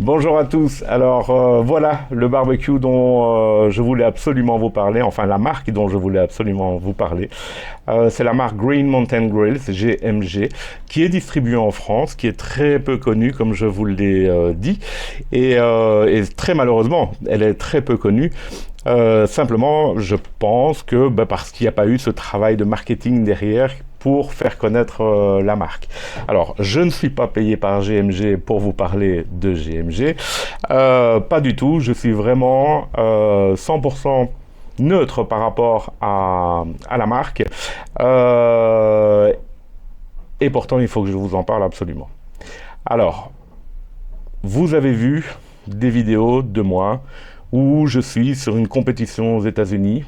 Bonjour à tous. Alors voilà le barbecue dont je voulais absolument vous parler, enfin la marque dont je voulais absolument vous parler. C'est la marque Green Mountain Grills, GMG, qui est distribuée en France, qui est très peu connue comme je vous l'ai dit, et très malheureusement, elle est très peu connue. Simplement, je pense que parce qu'il n'y a pas eu ce travail de marketing derrière pour faire connaître la marque. Alors, je ne suis pas payé par GMG pour vous parler de GMG, pas du tout. Je suis vraiment 100% neutre par rapport à la marque, et pourtant il faut que je vous en parle absolument. Alors, vous avez vu des vidéos de moi où je suis sur une compétition aux États-Unis.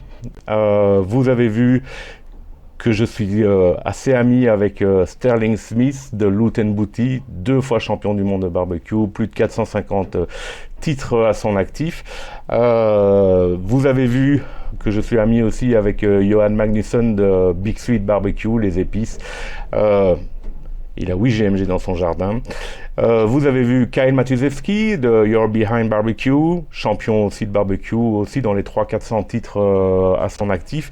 Vous avez vu que je suis assez ami avec Sterling Smith de Loot & Booty, 2 fois champion du monde de barbecue, plus de 450 titres à son actif. Vous avez vu que je suis ami aussi avec Johan Magnusson de Big Sweet Barbecue, les épices. Il a 8 GMG dans son jardin. Vous avez vu Kyle Matuszewski de You're Behind Barbecue, champion aussi de barbecue, aussi dans les 300-400 titres à son actif.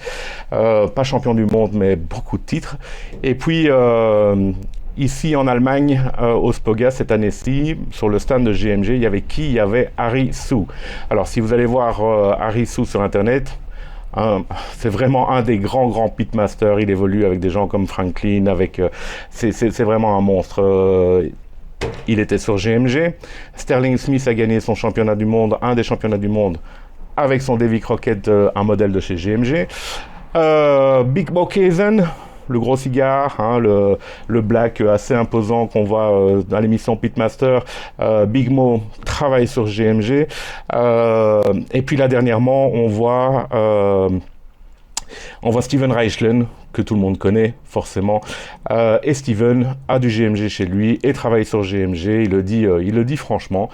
Pas champion du monde, mais beaucoup de titres. Et puis, ici en Allemagne, au Spoga, cette année-ci, sur le stand de GMG, il y avait qui? Il y avait Harry Sue. Alors, si vous allez voir Harry Sue sur Internet, c'est vraiment un des grands pitmasters. Il évolue avec des gens comme Franklin, c'est vraiment un monstre. Il était sur GMG. Sterling Smith a gagné son championnat du monde, un des championnats du monde, avec son Davy Crockett, un modèle de chez GMG. Big Bokezen, le gros cigare, le black assez imposant qu'on voit dans l'émission Pitmaster. Big Mo travaille sur GMG. Et puis là, dernièrement, on voit Steven Reichlen, que tout le monde connaît forcément, et Steven a du GMG chez lui et travaille sur GMG, il le dit franchement.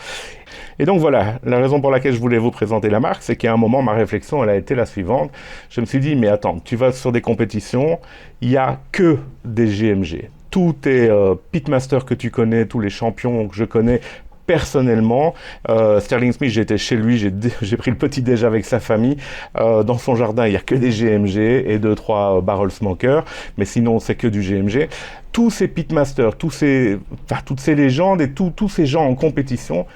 Et donc voilà, la raison pour laquelle je voulais vous présenter la marque, c'est qu'à un moment, ma réflexion, elle a été la suivante. Je me suis dit, mais attends, tu vas sur des compétitions, il n'y a que des GMG. Tous tes pitmasters que tu connais, tous les champions que je connais, personnellement, Sterling Smith, j'étais chez lui, j'ai pris le petit déj avec sa famille. Dans son jardin, il n'y a que des GMG et 2-3 barrel smokers, mais sinon, c'est que du GMG. Tous ces pitmasters, toutes ces légendes et tous ces gens en compétition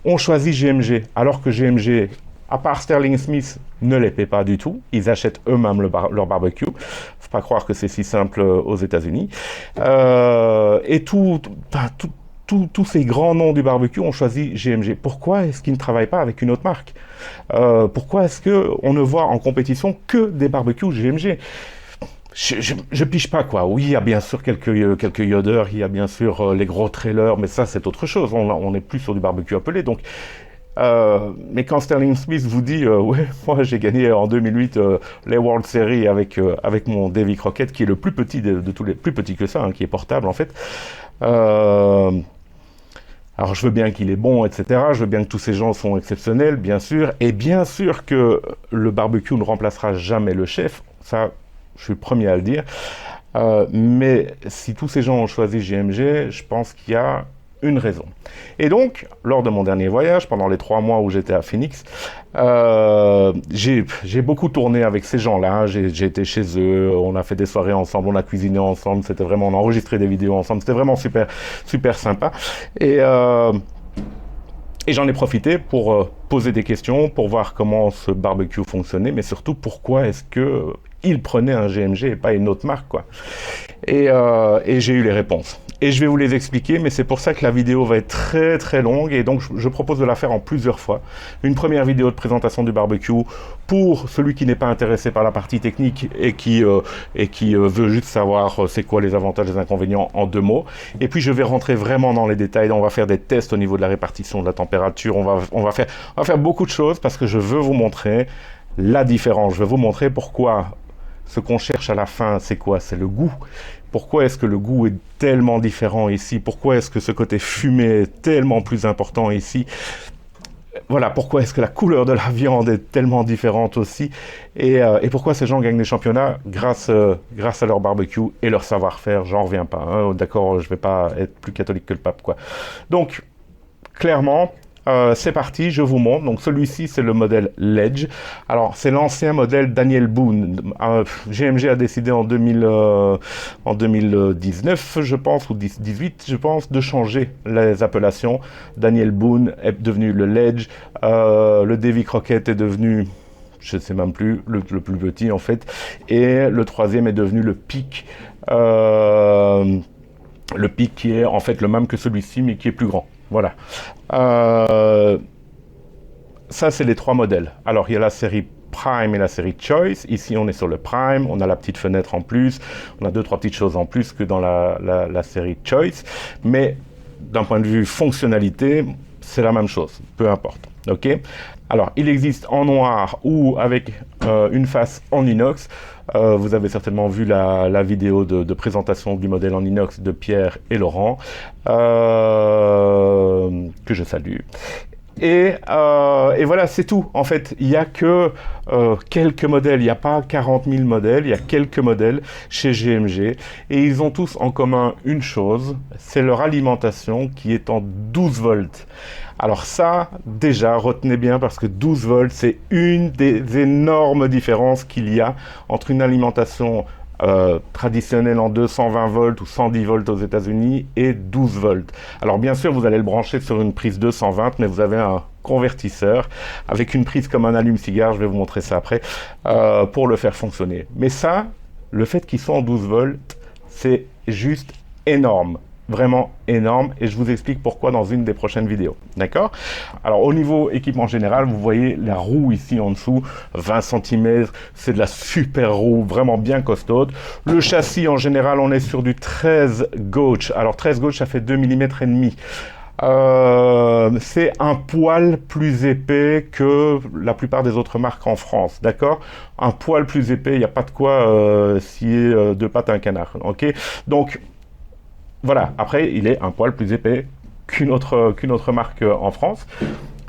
ont choisi GMG, alors que GMG, à part Sterling Smith, ne les paie pas du tout. Ils achètent eux-mêmes leur barbecue. Faut pas croire que c'est si simple aux États-Unis. Et tous ces grands noms du barbecue ont choisi GMG. Pourquoi est-ce qu'ils ne travaillent pas avec une autre marque? Pourquoi est-ce qu'on ne voit en compétition que des barbecues GMG? Je pige pas, quoi. Oui, il y a bien sûr quelques Yoder, il y a bien sûr les gros trailers, mais ça c'est autre chose. On est plus sur du barbecue appelé. Donc, mais quand Sterling Smith vous dit ouais, moi j'ai gagné en 2008 les World Series avec mon Davy Crockett, qui est le plus petit de tous les, plus petit que ça, qui est portable en fait. Alors je veux bien qu'il est bon, etc. Je veux bien que tous ces gens sont exceptionnels, bien sûr. Et bien sûr que le barbecue ne remplacera jamais le chef. Ça, je suis le premier à le dire. Mais si tous ces gens ont choisi GMG, je pense qu'il y a une raison. Et donc, lors de mon dernier voyage, pendant les 3 mois où j'étais à Phoenix, j'ai beaucoup tourné avec ces gens-là. J'ai été chez eux, on a fait des soirées ensemble, on a cuisiné ensemble, c'était vraiment, on a enregistré des vidéos ensemble, c'était vraiment super sympa. Et j'en ai profité pour poser des questions, pour voir comment ce barbecue fonctionnait, mais surtout pourquoi est-ce que il prenait un GMG et pas une autre marque, quoi. Et j'ai eu les réponses. Et je vais vous les expliquer, mais c'est pour ça que la vidéo va être très longue, et donc je propose de la faire en plusieurs fois. Une première vidéo de présentation du barbecue pour celui qui n'est pas intéressé par la partie technique et qui veut juste savoir c'est quoi les avantages et les inconvénients en 2 mots. Et puis je vais rentrer vraiment dans les détails, on va faire des tests au niveau de la répartition de la température, on va faire beaucoup de choses parce que je veux vous montrer la différence, je veux vous montrer pourquoi ce qu'on cherche à la fin, c'est quoi? C'est le goût. Pourquoi est-ce que le goût est tellement différent ici? Pourquoi est-ce que ce côté fumé est tellement plus important ici? Voilà, pourquoi est-ce que la couleur de la viande est tellement différente aussi? Et pourquoi ces gens gagnent des championnats grâce à leur barbecue et leur savoir-faire? J'en reviens pas, hein. D'accord, je vais pas être plus catholique que le pape, quoi. Donc, clairement, c'est parti, je vous montre. Donc celui-ci, c'est le modèle Ledge. Alors, c'est l'ancien modèle Daniel Boone. GMG a décidé en 2019, je pense, ou 2018, je pense, de changer les appellations. Daniel Boone est devenu le Ledge. Le Davy Crockett est devenu, je ne sais même plus, le plus petit en fait. Et le troisième est devenu le Peak. Le Peak qui est en fait le même que celui-ci, mais qui est plus grand. Voilà. Ça, c'est les trois modèles. Alors, il y a la série Prime et la série Choice. Ici, on est sur le Prime. On a la petite fenêtre en plus. On a deux, trois petites choses en plus que dans la série Choice. Mais d'un point de vue fonctionnalité, c'est la même chose. Peu importe. OK ? Alors, il existe en noir ou avec une face en inox. Vous avez certainement vu la vidéo de présentation du modèle en inox de Pierre et Laurent, que je salue. Et voilà, c'est tout. En fait, il n'y a que quelques modèles. Il n'y a pas 40 000 modèles. Il y a quelques modèles chez GMG. Et ils ont tous en commun une chose, c'est leur alimentation qui est en 12 volts. Alors ça, déjà, retenez bien parce que 12 volts, c'est une des énormes différences qu'il y a entre une alimentation traditionnelle en 220 volts ou 110 volts aux États-Unis et 12 volts. Alors bien sûr, vous allez le brancher sur une prise 220, mais vous avez un convertisseur avec une prise comme un allume-cigare, je vais vous montrer ça après, pour le faire fonctionner. Mais ça, le fait qu'il soit en 12 volts, c'est juste énorme. Vraiment énorme, et je vous explique pourquoi dans une des prochaines vidéos, d'accord? Alors au niveau équipement général, vous voyez la roue ici en dessous, 20 cm, c'est de la super roue, vraiment bien costaude. Le châssis en général, on est sur du 13 gauge, alors 13 gauge ça fait 2 mm et demi. C'est un poil plus épais que la plupart des autres marques en France, d'accord? Un poil plus épais, il n'y a pas de quoi scier deux pattes à un canard, ok? Donc voilà, après, il est un poil plus épais qu'une autre marque en France,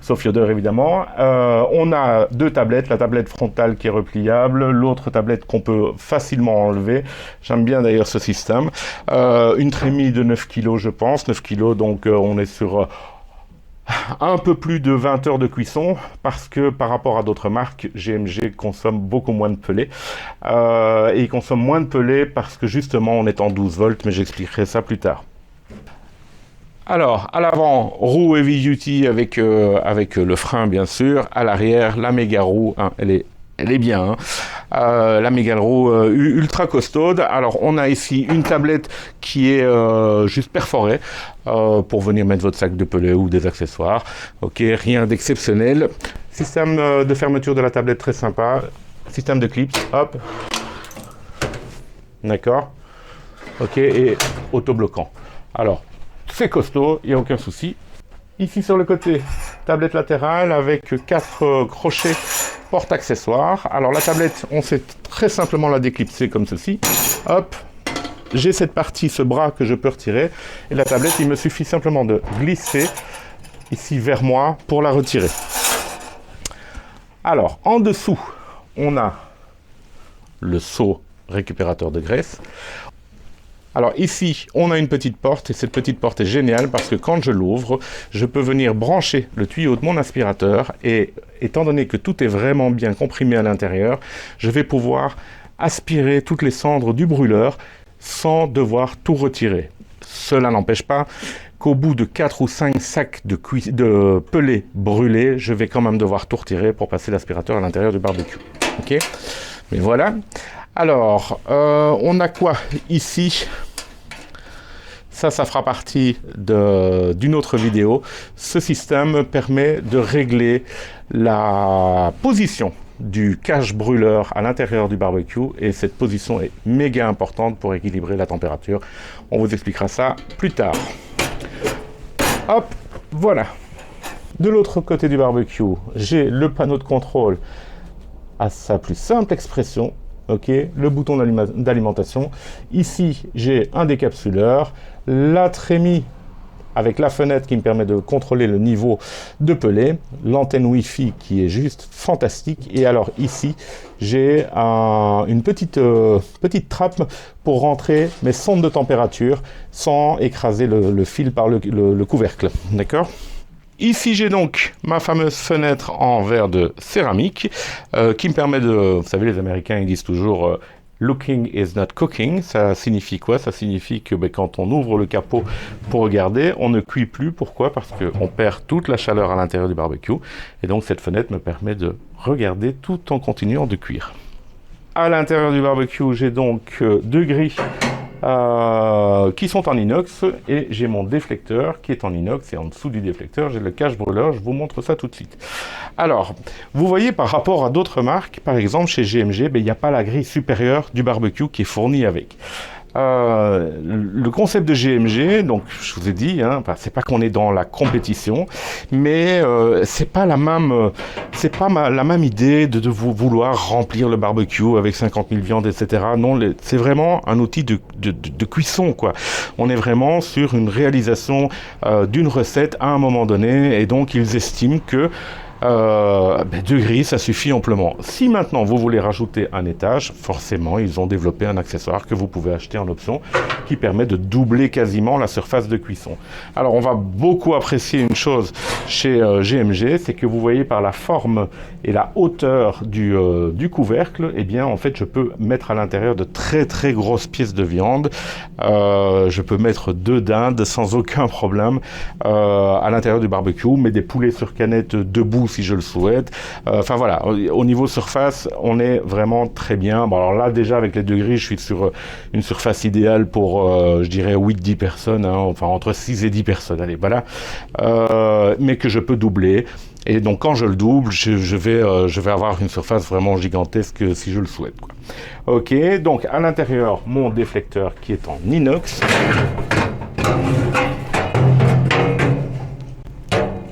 sauf Yoder évidemment. On a deux tablettes, la tablette frontale qui est repliable, l'autre tablette qu'on peut facilement enlever. J'aime bien d'ailleurs ce système. Une trémie de 9 kg, je pense, 9 kg, donc on est sur un peu plus de 20 heures de cuisson, parce que par rapport à d'autres marques, GMG consomme beaucoup moins de pelés. Et il consomme moins de pelés parce que justement on est en 12 volts, mais j'expliquerai ça plus tard. Alors, à l'avant, roue heavy duty avec le frein bien sûr. À l'arrière, la méga roue, hein, elle est bien, hein. La méga roue ultra costaude. Alors on a ici une tablette qui est juste perforée pour venir mettre votre sac de pelé ou des accessoires. Ok, rien d'exceptionnel. Système de fermeture de la tablette très sympa. Système de clips, hop. D'accord. Ok, et autobloquant. Alors, c'est costaud, il n'y a aucun souci. Ici sur le côté, tablette latérale avec 4 crochets porte-accessoires. Alors la tablette, on sait très simplement la déclipser comme ceci. Hop, j'ai cette partie, ce bras que je peux retirer. Et la tablette, il me suffit simplement de glisser ici vers moi pour la retirer. Alors, en dessous, on a le seau récupérateur de graisse. Alors ici, on a une petite porte, et cette petite porte est géniale parce que quand je l'ouvre, je peux venir brancher le tuyau de mon aspirateur, et étant donné que tout est vraiment bien comprimé à l'intérieur, je vais pouvoir aspirer toutes les cendres du brûleur sans devoir tout retirer. Cela n'empêche pas qu'au bout de 4 ou 5 sacs de pelés brûlés, je vais quand même devoir tout retirer pour passer l'aspirateur à l'intérieur du barbecue. Ok ? Mais voilà. Alors, on a quoi ici ? Ça fera partie d'une autre vidéo. Ce système permet de régler la position du cache brûleur à l'intérieur du barbecue, et cette position est méga importante pour équilibrer la température. On vous expliquera ça plus tard. Hop, voilà. De l'autre côté du barbecue, j'ai le panneau de contrôle à sa plus simple expression. Ok, le bouton d'alimentation. Ici, j'ai un décapsuleur, la trémie avec la fenêtre qui me permet de contrôler le niveau de pelé, l'antenne Wi-Fi qui est juste fantastique. Et alors ici, j'ai une petite trappe pour rentrer mes sondes de température sans écraser le fil par le couvercle. D'accord ? Ici, j'ai donc ma fameuse fenêtre en verre de céramique qui me permet de... Vous savez, les Américains, ils disent toujours looking is not cooking. Ça signifie quoi? Ça signifie que quand on ouvre le capot pour regarder, on ne cuit plus. Pourquoi? Parce qu'on perd toute la chaleur à l'intérieur du barbecue. Et donc, cette fenêtre me permet de regarder tout en continuant de cuire. À l'intérieur du barbecue, j'ai donc deux grilles qui sont en inox et j'ai mon déflecteur qui est en inox et en dessous du déflecteur j'ai le cache-brûleur. Je vous montre ça tout de suite. Alors, vous voyez par rapport à d'autres marques, par exemple chez GMG, il n'y a pas la grille supérieure du barbecue qui est fournie avec. Le concept de GMG, donc je vous ai dit, c'est pas qu'on est dans la compétition, mais c'est pas la même idée de vouloir remplir le barbecue avec 50 000 viandes, etc. Non, c'est vraiment un outil de cuisson, quoi. On est vraiment sur une réalisation d'une recette à un moment donné, et donc ils estiment que 2 grilles, ça suffit amplement. Si maintenant vous voulez rajouter un étage, forcément ils ont développé un accessoire que vous pouvez acheter en option qui permet de doubler quasiment la surface de cuisson. Alors on va beaucoup apprécier une chose chez GMG, c'est que vous voyez par la forme et la hauteur du couvercle, eh bien en fait je peux mettre à l'intérieur de très très grosses pièces de viande. Je peux mettre 2 dindes sans aucun problème à l'intérieur du barbecue, mais des poulets sur canette debout si je le souhaite. Enfin voilà, au niveau surface, on est vraiment très bien. Bon, alors là, déjà, avec les 2 grilles, je suis sur une surface idéale pour, je dirais, 8-10 personnes, enfin entre 6 et 10 personnes, allez, voilà. Mais que je peux doubler. Et donc, quand je le double, je vais avoir une surface vraiment gigantesque si je le souhaite, quoi. Ok, donc à l'intérieur, mon déflecteur qui est en inox.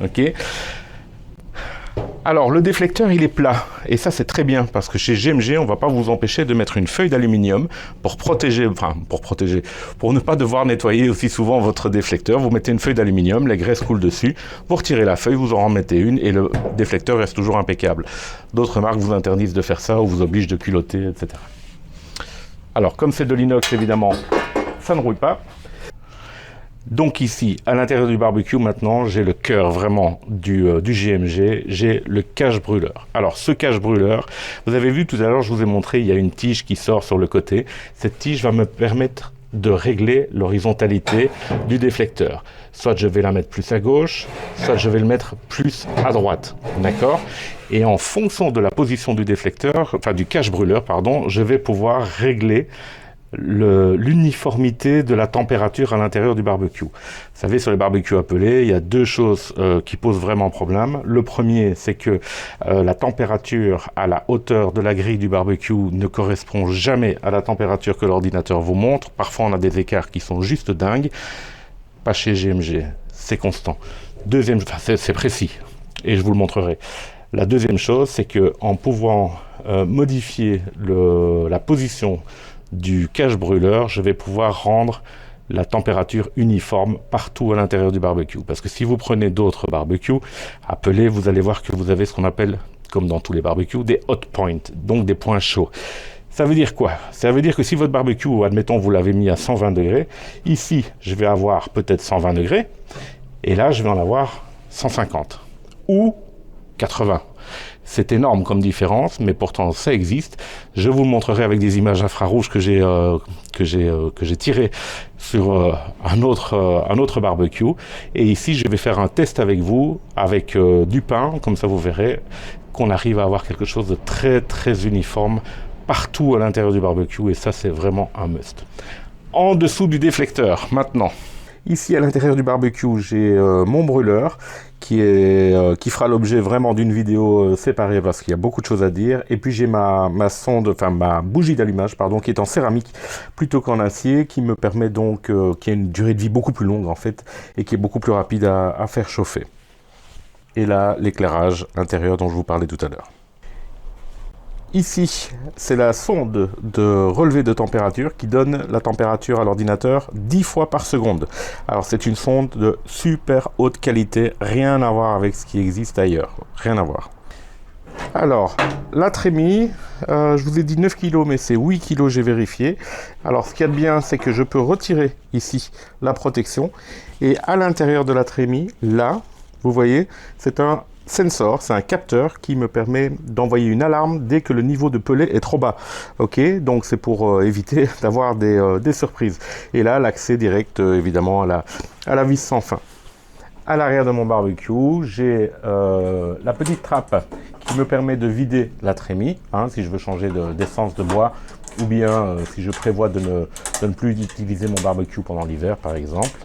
Ok. Alors, le déflecteur, il est plat. Et ça, c'est très bien, parce que chez GMG, on ne va pas vous empêcher de mettre une feuille d'aluminium pour ne pas devoir nettoyer aussi souvent votre déflecteur. Vous mettez une feuille d'aluminium, la graisse coule dessus, vous retirez la feuille, vous en remettez une, et le déflecteur reste toujours impeccable. D'autres marques vous interdisent de faire ça, ou vous obligent de culotter, etc. Alors, comme c'est de l'inox, évidemment, ça ne rouille pas. Donc ici, à l'intérieur du barbecue, maintenant, j'ai le cœur vraiment du GMG, j'ai le cache-brûleur. Alors, ce cache-brûleur, vous avez vu tout à l'heure, je vous ai montré, il y a une tige qui sort sur le côté. Cette tige va me permettre de régler l'horizontalité du déflecteur. Soit je vais la mettre plus à gauche, soit je vais le mettre plus à droite. D'accord ? Et en fonction de la position du déflecteur, enfin du cache-brûleur, pardon, je vais pouvoir régler l'uniformité de la température à l'intérieur du barbecue. Vous savez, sur les barbecues appelés, il y a 2 choses qui posent vraiment problème. Le premier, c'est que la température à la hauteur de la grille du barbecue ne correspond jamais à la température que l'ordinateur vous montre. Parfois, on a des écarts qui sont juste dingues. Pas chez GMG, c'est constant. C'est précis, et je vous le montrerai. La deuxième chose, c'est que en pouvant modifier la position du cache-brûleur, je vais pouvoir rendre la température uniforme partout à l'intérieur du barbecue. Parce que si vous prenez d'autres barbecues appelés, vous allez voir que vous avez ce qu'on appelle, comme dans tous les barbecues, des hot points, donc des points chauds. Ça veut dire quoi? Ça veut dire que si votre barbecue, admettons, vous l'avez mis à 120 degrés, ici, je vais avoir peut-être 120 degrés, et là, je vais en avoir 150 ou 80. C'est énorme comme différence, mais pourtant ça existe. Je vous le montrerai avec des images infrarouges que j'ai tirées sur un autre barbecue. Et ici, je vais faire un test avec vous, avec du pain, comme ça vous verrez qu'on arrive à avoir quelque chose de très très uniforme partout à l'intérieur du barbecue, et ça c'est vraiment un must. En dessous du déflecteur, maintenant. Ici à l'intérieur du barbecue, j'ai mon brûleur qui fera l'objet vraiment d'une vidéo séparée parce qu'il y a beaucoup de choses à dire. Et puis j'ai ma bougie d'allumage, qui est en céramique plutôt qu'en acier, qui me permet donc, qui a une durée de vie beaucoup plus longue en fait, et qui est beaucoup plus rapide à faire chauffer. Et là, l'éclairage intérieur dont je vous parlais tout à l'heure. Ici, c'est la sonde de relevé de température qui donne la température à l'ordinateur 10 fois par seconde. Alors c'est une sonde de super haute qualité, rien à voir avec ce qui existe ailleurs, rien à voir. Alors, la trémie, je vous ai dit 9 kg, mais c'est 8 kg, j'ai vérifié. Alors ce qu'il y a de bien, c'est que je peux retirer ici la protection, et à l'intérieur de la trémie, là, vous voyez, c'est un sensor, c'est un capteur qui me permet d'envoyer une alarme dès que le niveau de pellet est trop bas. Ok, donc c'est pour éviter d'avoir des surprises. Et là, l'accès direct, évidemment, à la vis sans fin. À l'arrière de mon barbecue, j'ai la petite trappe qui me permet de vider la trémie, hein, si je veux changer d'essence de bois, ou bien si je prévois de ne plus utiliser mon barbecue pendant l'hiver, par exemple.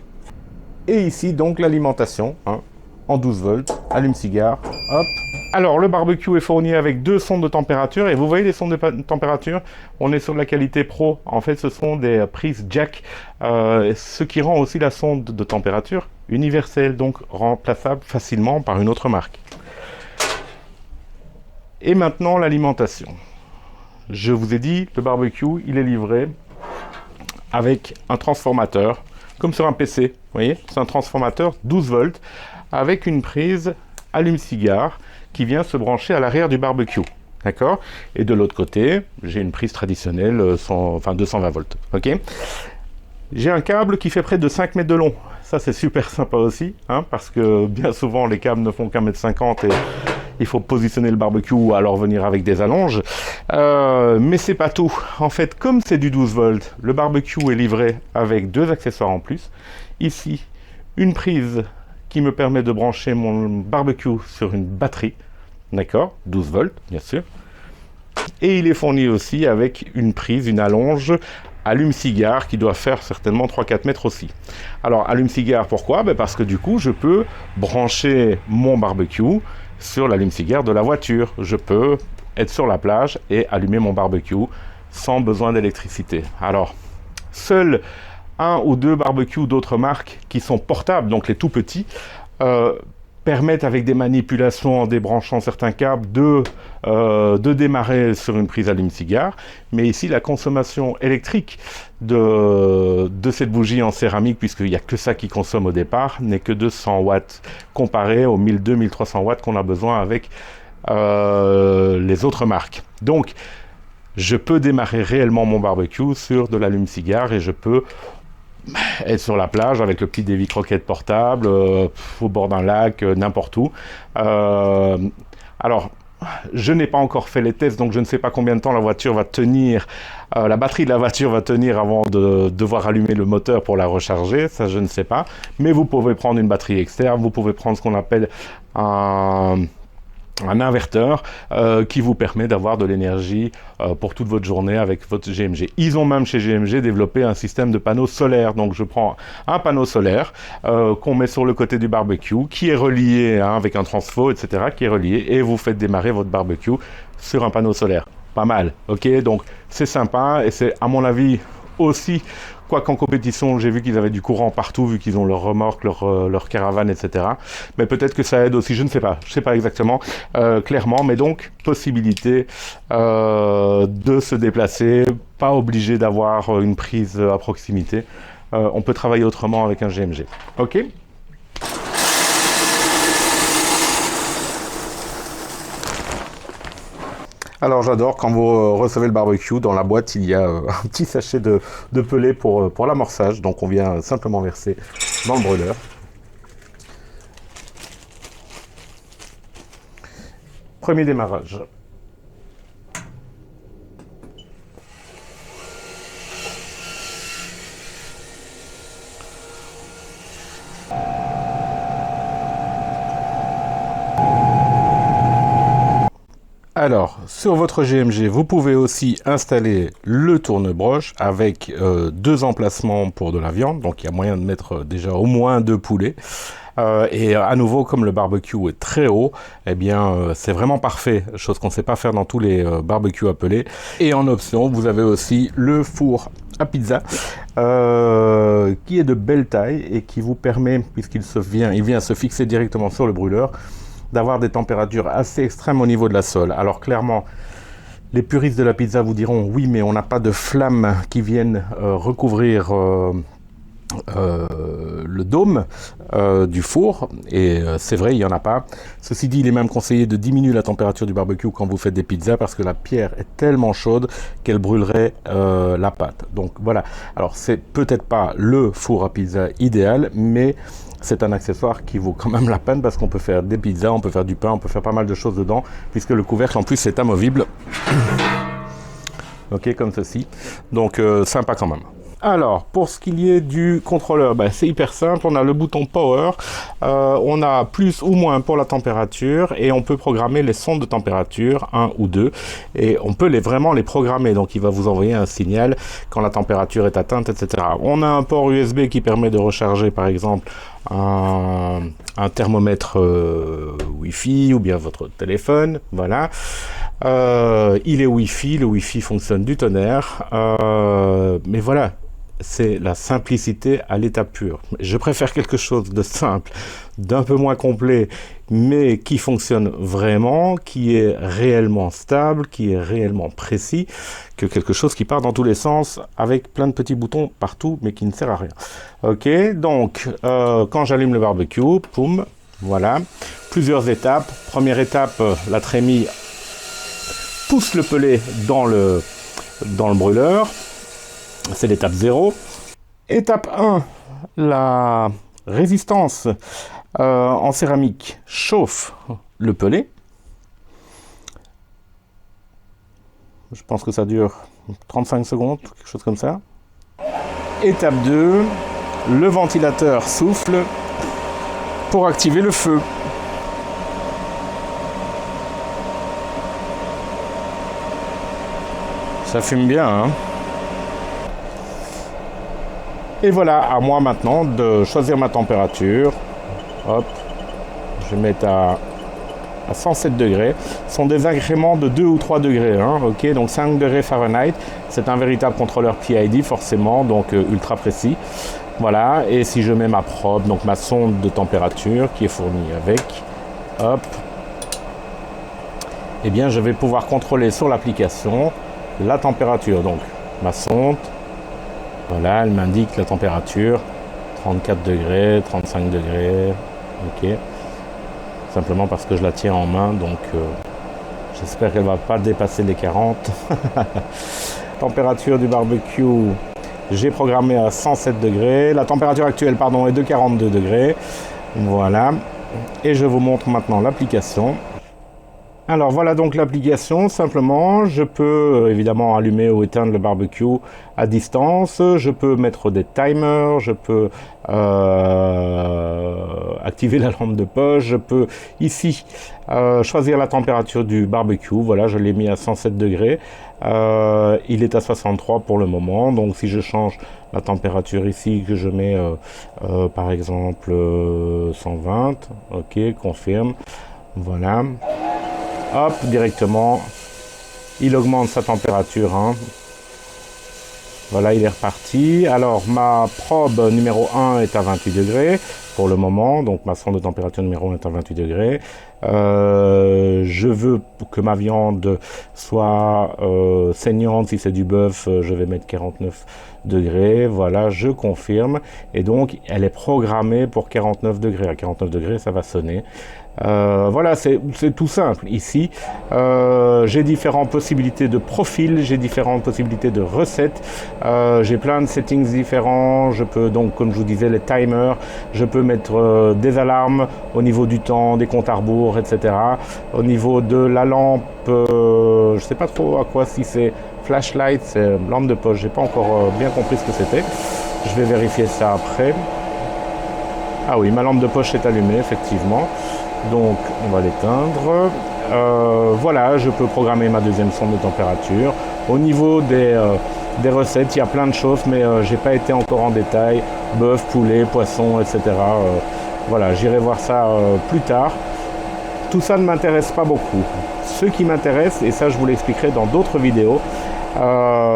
Et ici, donc, l'alimentation, hein, en 12 volts, allume-cigare, hop. Alors, le barbecue est fourni avec 2 sondes de température, et vous voyez les sondes de température, on est sur la qualité pro. En fait, ce sont des prises jack, ce qui rend aussi la sonde de température universelle, donc remplaçable facilement par une autre marque. Et maintenant, l'alimentation. Je vous ai dit, le barbecue, il est livré avec un transformateur, comme sur un PC, vous voyez, c'est un transformateur 12 volts, avec une prise allume-cigare qui vient se brancher à l'arrière du barbecue. D'accord? Et de l'autre côté, j'ai une prise traditionnelle, 220 volts. Ok? J'ai un câble qui fait près de 5 mètres de long. Ça, c'est super sympa aussi, hein, parce que bien souvent, les câbles ne font qu'1,50 m et il faut positionner le barbecue ou alors venir avec des allonges. Mais c'est pas tout. En fait, comme c'est du 12 volts, le barbecue est livré avec 2 accessoires en plus. Ici, une prise qui me permet de brancher mon barbecue sur une batterie, d'accord, 12 volts bien sûr, et il est fourni aussi avec une prise, une allonge allume-cigare qui doit faire certainement 3-4 mètres aussi. Alors allume-cigare pourquoi? Parce que du coup je peux brancher mon barbecue sur l'allume-cigare de la voiture, je peux être sur la plage et allumer mon barbecue sans besoin d'électricité. Alors seul 1 ou 2 barbecues d'autres marques qui sont portables, donc les tout petits, permettent avec des manipulations en débranchant certains câbles de démarrer sur une prise allume-cigare. Mais ici, la consommation électrique de cette bougie en céramique, puisqu'il n'y a que ça qui consomme au départ, n'est que de 100 watts, comparé aux 1200-1300 watts qu'on a besoin avec les autres marques. Donc, je peux démarrer réellement mon barbecue sur de l'allume-cigare et je peux être sur la plage avec le petit Davy Croquette portable, au bord d'un lac, n'importe où. Alors, je n'ai pas encore fait les tests, donc je ne sais pas combien de temps la voiture va tenir, la batterie de la voiture va tenir avant de devoir allumer le moteur pour la recharger, ça je ne sais pas. Mais vous pouvez prendre une batterie externe, vous pouvez prendre ce qu'on appelle un inverteur qui vous permet d'avoir de l'énergie pour toute votre journée avec votre GMG. Ils ont même chez GMG développé un système de panneaux solaires. Donc je prends un panneau solaire qu'on met sur le côté du barbecue, qui est relié avec un transfo, etc., qui est relié, et vous faites démarrer votre barbecue sur un panneau solaire. Pas mal, ok? Donc c'est sympa et c'est à mon avis aussi, quoiqu'en compétition, j'ai vu qu'ils avaient du courant partout, vu qu'ils ont leurs remorques, leur caravane, etc. Mais peut-être que ça aide aussi, je ne sais pas exactement, clairement. Mais donc, possibilité de se déplacer, pas obligé d'avoir une prise à proximité. On peut travailler autrement avec un GMG. Ok ? Alors j'adore quand vous recevez le barbecue, dans la boîte il y a un petit sachet de pellet pour l'amorçage, donc on vient simplement verser dans le brûleur. Premier démarrage. Alors, sur votre GMG, vous pouvez aussi installer le tourne-broche avec 2 emplacements pour de la viande. Donc, il y a moyen de mettre déjà au moins 2 poulets. Et à nouveau, comme le barbecue est très haut, eh bien, c'est vraiment parfait. Chose qu'on ne sait pas faire dans tous les barbecues appelés. Et en option, vous avez aussi le four à pizza qui est de belle taille et qui vous permet, puisqu'il vient se fixer directement sur le brûleur, d'avoir des températures assez extrêmes au niveau de la sole. Alors clairement, les puristes de la pizza vous diront oui, mais on n'a pas de flammes qui viennent recouvrir le dôme du four, et c'est vrai, il n'y en a pas. Ceci dit, il est même conseillé de diminuer la température du barbecue quand vous faites des pizzas, parce que la pierre est tellement chaude qu'elle brûlerait la pâte. Donc voilà, alors c'est peut-être pas le four à pizza idéal, mais c'est un accessoire qui vaut quand même la peine, parce qu'on peut faire des pizzas, on peut faire du pain, on peut faire pas mal de choses dedans, puisque le couvercle en plus est amovible. Ok, comme ceci. Donc sympa quand même. Alors, pour ce qui est du contrôleur, c'est hyper simple. On a le bouton Power, on a plus ou moins pour la température, et on peut programmer les sondes de température, 1 ou 2, et on peut vraiment les programmer. Donc, il va vous envoyer un signal quand la température est atteinte, etc. On a un port USB qui permet de recharger, par exemple, un thermomètre Wi-Fi ou bien votre téléphone, voilà. Il est Wi-Fi, le Wi-Fi fonctionne du tonnerre, mais voilà, c'est la simplicité à l'état pur. Je préfère quelque chose de simple, d'un peu moins complet, mais qui fonctionne vraiment, qui est réellement stable, qui est réellement précis, que quelque chose qui part dans tous les sens avec plein de petits boutons partout, mais qui ne sert à rien. Ok, donc quand j'allume le barbecue, poum, voilà, plusieurs étapes. Première étape, la trémie pousse le pellet dans le brûleur. C'est l'étape 0. Étape 1, la résistance en céramique chauffe le pellet. Je pense que ça dure 35 secondes, quelque chose comme ça. Étape 2, le ventilateur souffle pour activer le feu. Ça fume bien, hein? Et voilà, à moi maintenant de choisir ma température. Hop, je vais mettre à 107 degrés. Ce sont des incréments de 2 ou 3 degrés, hein, ok, donc 5 degrés Fahrenheit. C'est un véritable contrôleur PID, forcément, donc ultra précis. Voilà, et si je mets ma probe, donc ma sonde de température qui est fournie avec, hop, eh bien je vais pouvoir contrôler sur l'application la température. Donc ma sonde, voilà, elle m'indique la température, 34 degrés, 35 degrés, ok, simplement parce que je la tiens en main, donc j'espère qu'elle ne va pas dépasser les 40. Température du barbecue, j'ai programmé à 107 degrés, la température actuelle, pardon, est de 42 degrés, voilà, et je vous montre maintenant l'application. Alors voilà donc l'application, simplement, je peux évidemment allumer ou éteindre le barbecue à distance, je peux mettre des timers, je peux activer la lampe de poche, je peux ici choisir la température du barbecue, voilà je l'ai mis à 107 degrés, il est à 63 pour le moment, donc si je change la température ici, que je mets par exemple 120, ok, confirme, voilà. Hop, directement, il augmente sa température, hein. Voilà, il est reparti. Alors, ma probe numéro 1 est à 28 degrés pour le moment, donc ma sonde de température numéro 1 est à 28 degrés. Je veux que ma viande soit saignante, si c'est du bœuf, je vais mettre 49 degrés, voilà, je confirme, et donc elle est programmée pour 49 degrés, à 49 degrés ça va sonner. Voilà, c'est tout simple ici. J'ai différentes possibilités de profil, j'ai différentes possibilités de recettes, j'ai plein de settings différents. Je peux donc, comme je vous disais, les timers, je peux mettre des alarmes au niveau du temps, des comptes à rebours, etc. Au niveau de la lampe, je sais pas trop à quoi, si c'est flashlight, c'est lampe de poche, j'ai pas encore bien compris ce que c'était. Je vais vérifier ça après. Ah oui, ma lampe de poche est allumée, effectivement. Donc on va l'éteindre. Voilà, je peux programmer ma deuxième sonde de température. Au niveau des recettes, il y a plein de choses, mais j'ai pas été encore en détail. Bœuf, poulet, poisson, etc. Voilà, j'irai voir ça plus tard. Tout ça ne m'intéresse pas beaucoup. Ce qui m'intéresse, et ça je vous l'expliquerai dans d'autres vidéos,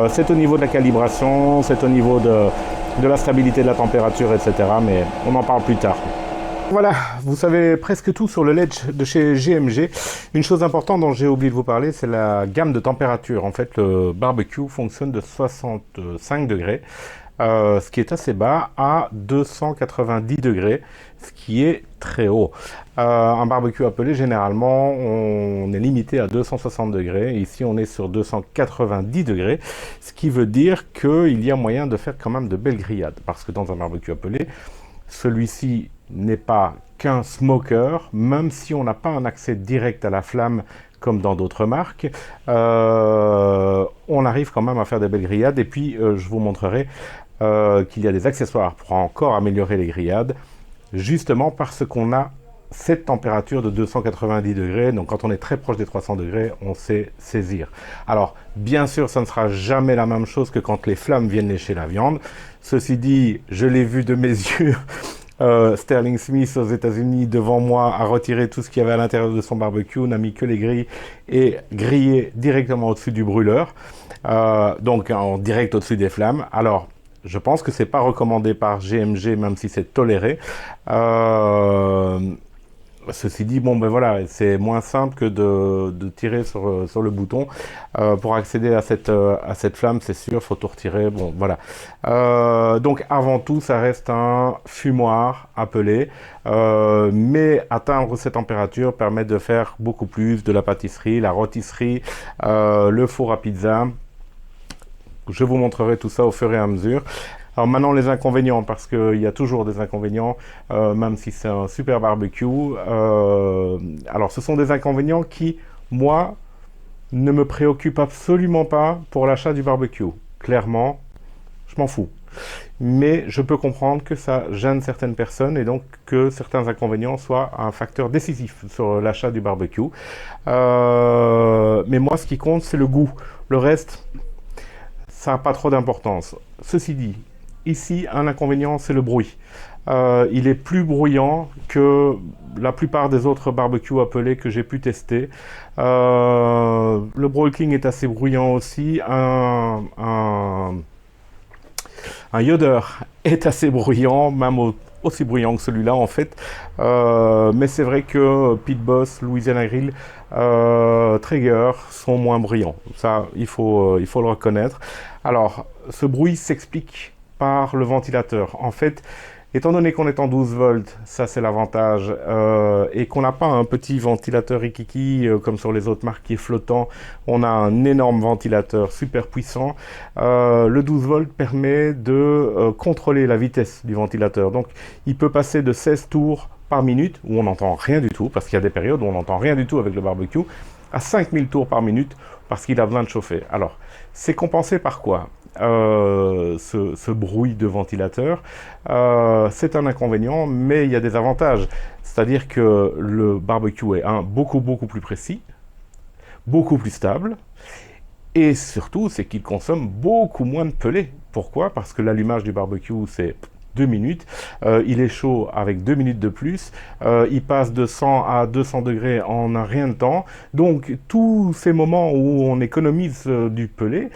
c'est au niveau de la calibration, c'est au niveau de la stabilité de la température, etc. Mais on en parle plus tard. Voilà, vous savez presque tout sur le ledge de chez GMG. Une chose importante dont j'ai oublié de vous parler, c'est la gamme de température. En fait, le barbecue fonctionne de 65 degrés. ce qui est assez bas, à 290 degrés, ce qui est très haut. Un barbecue appelé, généralement, on est limité à 260 degrés. Ici, on est sur 290 degrés, ce qui veut dire qu'il y a moyen de faire quand même de belles grillades. Parce que dans un barbecue appelé, celui-ci n'est pas qu'un smoker, même si on n'a pas un accès direct à la flamme comme dans d'autres marques, on arrive quand même à faire des belles grillades. Et puis, je vous montrerai qu'il y a des accessoires pour encore améliorer les grillades, justement parce qu'on a cette température de 290 degrés. Donc, quand on est très proche des 300 degrés, on sait saisir. Alors, bien sûr, ça ne sera jamais la même chose que quand les flammes viennent lécher la viande. Ceci dit, je l'ai vu de mes yeux. Sterling Smith aux États-Unis devant moi a retiré tout ce qu'il y avait à l'intérieur de son barbecue, n'a mis que les grilles et grillé directement au-dessus du brûleur, donc en direct au-dessus des flammes. Alors, je pense que c'est pas recommandé par GMG, même si c'est toléré. Ceci dit, bon ben voilà, c'est moins simple que de tirer sur le bouton. Pour accéder à cette flamme, c'est sûr, faut tout retirer. Bon, voilà. Donc avant tout, ça reste un fumoir appelé, mais atteindre cette température permet de faire beaucoup plus de la pâtisserie, la rôtisserie, le four à pizza. Je vous montrerai tout ça au fur et à mesure. Alors maintenant les inconvénients, parce qu'il y a toujours des inconvénients, même si c'est un super barbecue. Alors ce sont des inconvénients qui, moi, ne me préoccupent absolument pas pour l'achat du barbecue. Clairement, je m'en fous. Mais je peux comprendre que ça gêne certaines personnes et donc que certains inconvénients soient un facteur décisif sur l'achat du barbecue. Mais moi, ce qui compte, c'est le goût. Le reste, ça n'a pas trop d'importance. Ceci dit, ici, un inconvénient, c'est le bruit. Il est plus bruyant que la plupart des autres barbecues appelés que j'ai pu tester. Le Broil King est assez bruyant aussi. Un Yoder est assez bruyant, même aussi bruyant que celui-là en fait. Mais c'est vrai que Pit Boss, Louisiana Grill, Traeger sont moins bruyants. Ça, il faut le reconnaître. Alors, ce bruit s'explique par le ventilateur. En fait, étant donné qu'on est en 12 volts, ça c'est l'avantage, et qu'on n'a pas un petit ventilateur Rikiki comme sur les autres marques qui est flottant, on a un énorme ventilateur super puissant. Le 12 volts permet de contrôler la vitesse du ventilateur. Donc, il peut passer de 16 tours par minute, où on n'entend rien du tout, parce qu'il y a des périodes où on n'entend rien du tout avec le barbecue, à 5000 tours par minute, parce qu'il a besoin de chauffer. Alors, c'est compensé par quoi ? Ce bruit de ventilateur, c'est un inconvénient, mais il y a des avantages. C'est-à-dire que le barbecue est beaucoup plus précis, beaucoup plus stable, et surtout, c'est qu'il consomme beaucoup moins de pelés. Pourquoi ? Parce que l'allumage du barbecue, c'est 2 minutes. Il est chaud avec 2 minutes de plus. Il passe de 100 à 200 degrés en un rien de temps. Donc, tous ces moments où on économise du pelé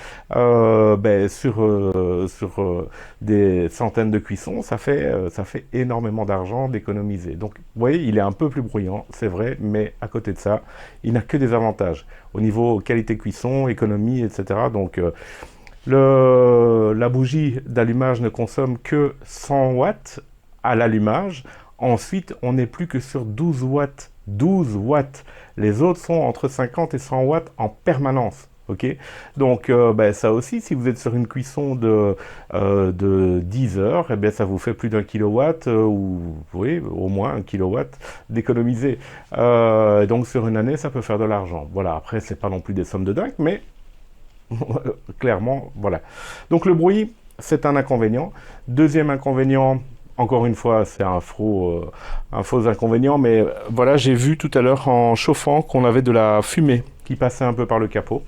sur des centaines de cuissons, ça fait énormément d'argent d'économiser. Donc, vous voyez, il est un peu plus bruyant, c'est vrai, mais à côté de ça, il n'a que des avantages. Au niveau qualité cuisson, économie, etc. Donc, la bougie d'allumage ne consomme que 100 watts à l'allumage. Ensuite, on n'est plus que sur 12 watts. 12 watts. Les autres sont entre 50 et 100 watts en permanence. Okay, donc ça aussi, si vous êtes sur une cuisson de 10 heures, eh bien, ça vous fait plus d'un kilowatt, ou oui, au moins 1 kilowatt d'économiser. Donc sur une année, ça peut faire de l'argent. Voilà, après, c'est pas non plus des sommes de dingue, mais clairement, voilà. Donc le bruit, c'est un inconvénient. Deuxième inconvénient, encore une fois, c'est un faux inconvénient, mais voilà, j'ai vu tout à l'heure en chauffant qu'on avait de la fumée qui passait un peu par le capot.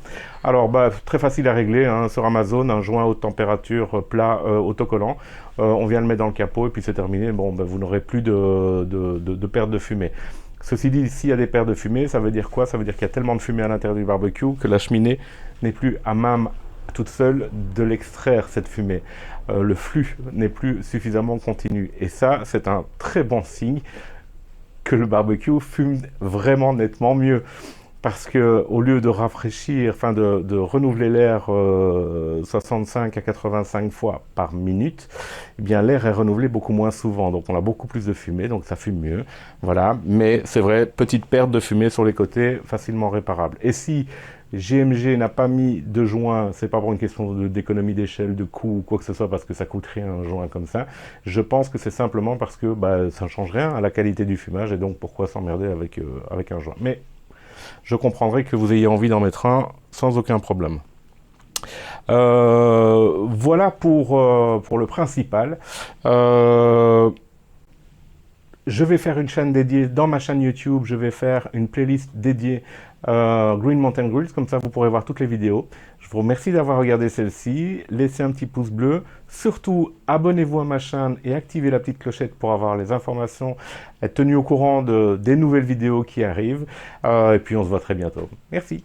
Alors, très facile à régler, hein, sur Amazon, un joint haute température plat autocollant. On vient le mettre dans le capot et puis c'est terminé. Bon, vous n'aurez plus de perte de fumée. Ceci dit, s'il y a des pertes de fumée, ça veut dire quoi ? Ça veut dire qu'il y a tellement de fumée à l'intérieur du barbecue que la cheminée n'est plus à même toute seule de l'extraire, cette fumée. Le flux n'est plus suffisamment continu. Et ça, c'est un très bon signe que le barbecue fume vraiment nettement mieux. parce que au lieu de rafraîchir, enfin de renouveler l'air 65 à 85 fois par minute, eh bien l'air est renouvelé beaucoup moins souvent, donc on a beaucoup plus de fumée, donc ça fume mieux, voilà. Mais c'est vrai, petite perte de fumée sur les côtés, facilement réparable. Et si GMG n'a pas mis de joint, c'est pas pour une question d'économie d'échelle, de coût ou quoi que ce soit, parce que ça coûte rien un joint comme ça. Je pense que c'est simplement parce que ça ne change rien à la qualité du fumage, et donc pourquoi s'emmerder avec un joint. Mais je comprendrai que vous ayez envie d'en mettre un sans aucun problème. Voilà pour le principal. Je vais faire une chaîne dédiée dans ma chaîne YouTube. Je vais faire une playlist dédiée Green Mountain Grills. Comme ça, vous pourrez voir toutes les vidéos. Je vous remercie d'avoir regardé celle-ci. Laissez un petit pouce bleu. Surtout, abonnez-vous à ma chaîne et activez la petite clochette pour avoir les informations, être tenu au courant des nouvelles vidéos qui arrivent. Et puis, on se voit très bientôt. Merci.